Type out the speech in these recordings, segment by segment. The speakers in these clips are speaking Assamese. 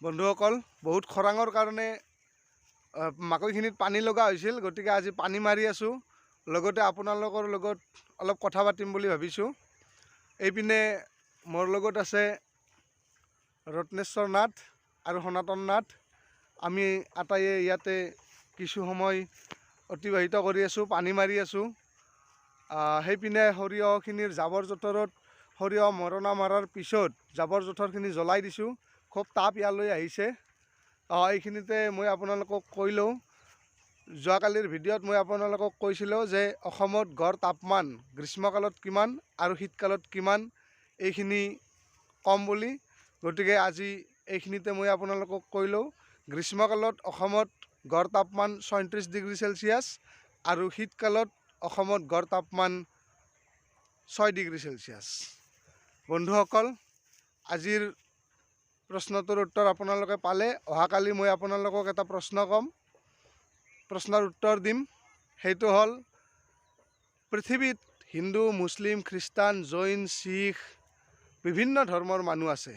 বন্ধুসকল বহুত খৰাঙৰ কাৰণে মাকৈখিনিত পানী লগা হৈছিল, গতিকে আজি পানী মাৰি আছোঁ। লগতে আপোনালোকৰ লগত অলপ কথা পাতিম বুলি ভাবিছোঁ। এইপিনে মোৰ লগত আছে ৰত্নেশ্বৰ নাথ আৰু সনাতন নাথ। আমি আটাইয়ে ইয়াতে কিছু সময় অতিবাহিত কৰি আছোঁ, পানী মাৰি আছোঁ। সেইপিনে সৰিয়হখিনিৰ জাবৰ জোঁথৰত সৰিয়হ মৰণা মৰাৰ পিছত জাবৰ জোঁথৰখিনি জ্বলাই দিছোঁ। খুব তাপ ইয়ালৈ আহিছে। এইখিনিতে মই আপোনালোকক কৈ লওঁ, যোৱাকালিৰ ভিডিঅ'ত মই আপোনালোকক কৈছিলোঁ যে অসমত গড় তাপমান গ্ৰীষ্মকালত কিমান আৰু শীতকালত কিমান এইখিনি কম বুলি। গতিকে আজি এইখিনিতে মই আপোনালোকক কৈ লওঁ, গ্ৰীষ্মকালত অসমত গড় তাপমান ৩৬ ডিগ্ৰী চেলচিয়াছ আৰু শীতকালত অসমত গড় তাপমান ৬ ডিগ্ৰী চেলচিয়াছ। বন্ধুসকল, আজিৰ প্ৰশ্নটোৰ উত্তৰ আপোনালোকে পালে। অহাকালি মই আপোনালোকক এটা প্ৰশ্নৰ উত্তৰ দিম। সেইটো হ'ল, পৃথিৱীত হিন্দু, মুছলিম, খ্ৰীষ্টান, জৈন, শিখ বিভিন্ন ধৰ্মৰ মানুহ আছে,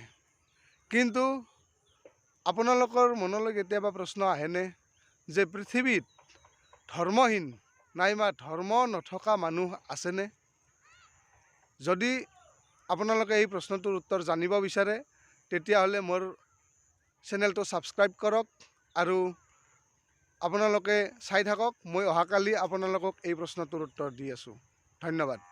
কিন্তু আপোনালোকৰ মনলৈ কেতিয়াবা প্ৰশ্ন আহেনে যে পৃথিৱীত ধৰ্মহীন নাইবা ধৰ্ম নথকা মানুহ আছেনে? যদি আপোনালোকে এই প্ৰশ্নটোৰ উত্তৰ জানিব বিচাৰে, তেতিয়াহ'লে মোৰ চেনেলটো ছাবস্ক্ৰাইব কৰক আৰু আপোনালোকে চাই থাকক। মই অহাকালি আপোনালোকক এই প্ৰশ্নটোৰ উত্তৰ দি আছোঁ। ধন্যবাদ।